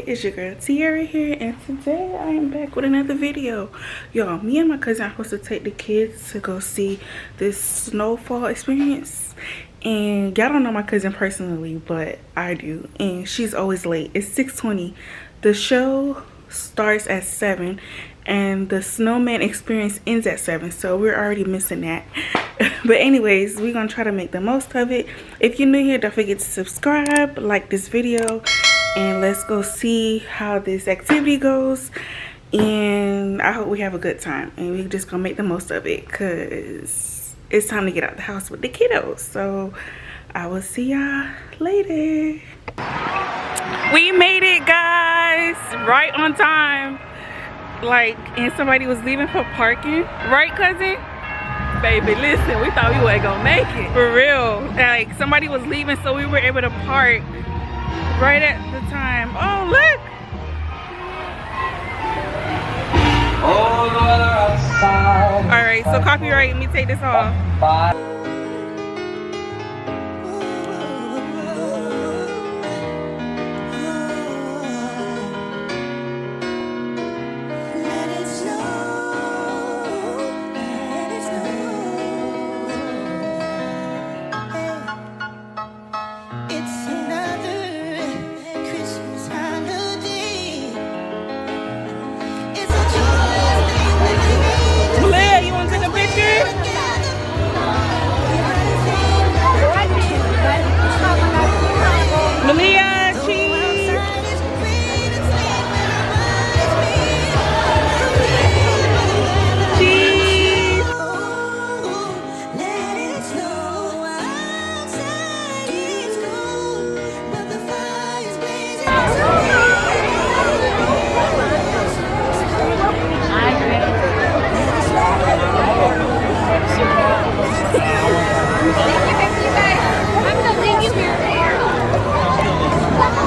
it's your girl Tiara here, and today I am back with another video. Y'all, me and my cousin are supposed to take the kids to go see this snowfall experience, and y'all don't know my cousin personally, but I do, and she's always late. It's 6:20. The show starts at 7 and the snowman experience ends at 7, so we're already missing that. But anyways, we're gonna try to make the most of it. If you're new here, don't forget to subscribe, like this video, and let's go see how this activity goes. And I hope we have a good time and we just gonna make the most of it, because it's time to get out the house with the kiddos. So I will see y'all later. We made it, guys, right on time. Like, and somebody was leaving for parking, right, cousin? Baby, listen, we thought we weren't gonna make it. For real. Like, somebody was leaving, so we were able to park right at the time. Oh, look. All right, so copyright, let me take this off.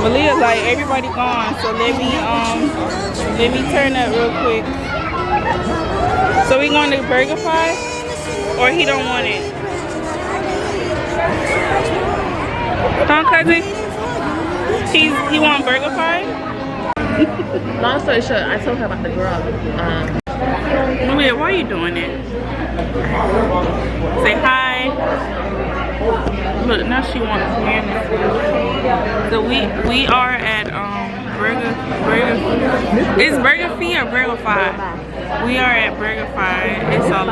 Malia's like, everybody gone, so let me turn up real quick. So we going to BurgerFi, or he don't want it? Huh, cousin? He want BurgerFi? Long story short, I told her about the girl. Malia, why are you doing it? Say hi. Look, now she wants me. So we are at Burger. Is BurgerFi or BurgerFi? We are at BurgerFi. It's all.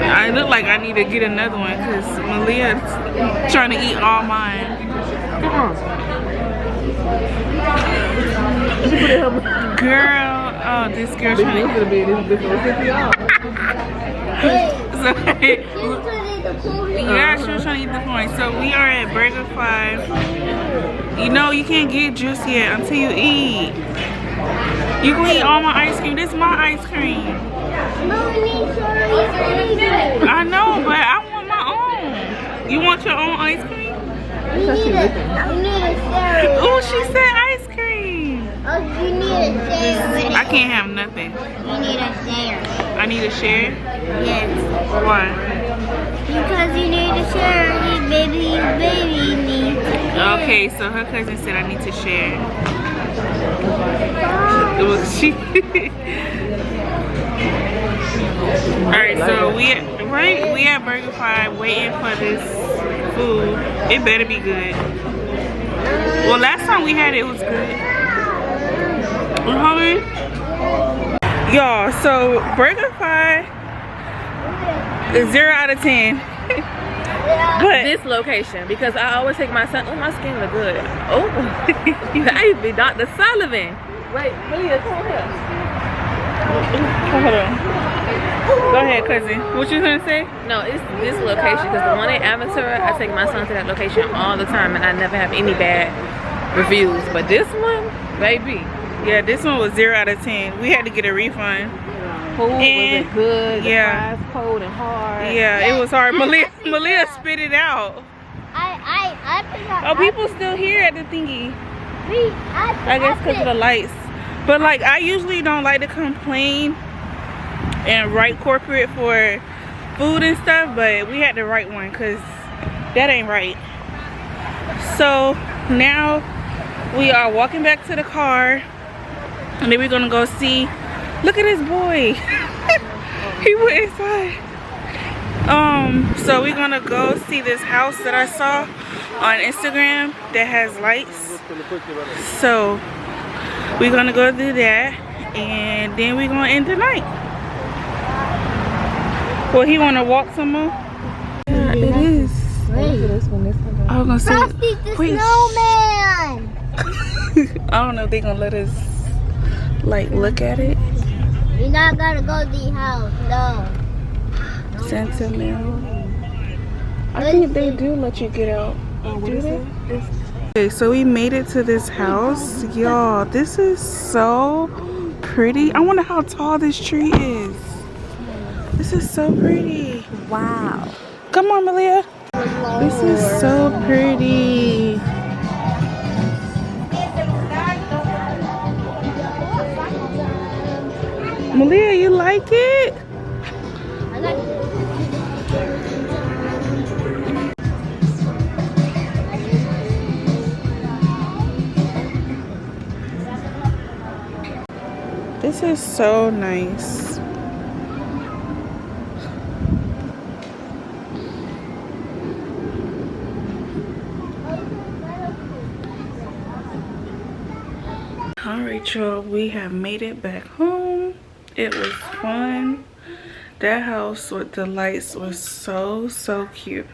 I look like I need to get another one because Malia's trying to eat all mine. Girl, oh, this girl trying to yeah, she was trying to eat the corn. So we are at BurgerFi. You know, you can't get juice yet until you eat. You can eat all my ice cream. This is my ice cream. I know, but I want my own. You want your own ice cream? Oh, she said ice cream. Oh, you need a share. I can't have nothing. You need a share. I need a share? Yes. Why? Because you need a share. Your baby needs a share. Okay, so her cousin said I need to share. It was she. Alright, so we at BurgerFi waiting for this food. It better be good. Well, last time we had it, it was good. You hungry? Y'all, so BurgerFi is 0 out of 10. But this location, because I always take my son. Oh, my skin look good. Oh, I used to be Dr. Sullivan. Wait, Malia, come here. hold on. Go ahead, cousin. What you gonna say? No, it's this location, because the one in Amateur, I take my son to that location all the time, and I never have any bad reviews. But this one, baby. Yeah, this one was 0 out of 10. We had to get a refund. Food wasn't good. Yeah. The fries cold and hard. Yeah, it was hard. Malia spit it out. Oh, people still here at the thingy. I guess because of the lights. But like, I usually don't like to complain and write corporate for food and stuff, but we had to write one because that ain't right. So now we are walking back to the car, and then we're gonna go see. Look at this boy. He went inside. So we're gonna go see this house that I saw on Instagram that has lights. So we're gonna go do that, and then we're gonna end the night. Well, he wanna walk some more? Yeah, it is. I was gonna say, Frosty the Snowman. I don't know if they're gonna let us like look at it. You're not gonna go to the house, no. Sentimental. I think they do let you get out. Do they? Okay, so we made it to this house. Y'all, this is so pretty. I wonder how tall this tree is. This is so pretty. Wow. Come on, Malia. This is so pretty. Malia, you like it? I like it. This is so nice. Alright, y'all, we have made it back home. It was fun. That house with the lights was so cute.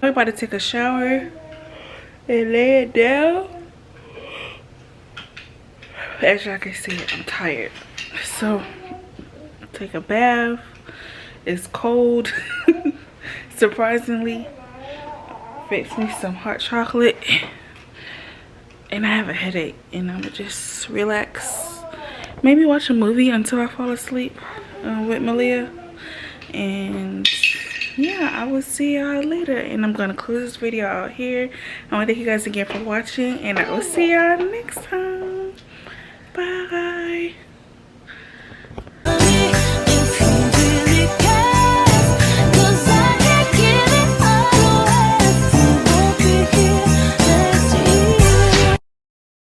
We're about to take a shower and lay it down. As y'all can see, I'm tired. So, take a bath. It's cold. Surprisingly, fix me some hot chocolate. And I have a headache, and I'm gonna just relax. Maybe watch a movie until I fall asleep with Malia. And yeah, I will see y'all later. And I'm gonna close this video out here. I want to thank you guys again for watching, and I will see y'all next time. Bye.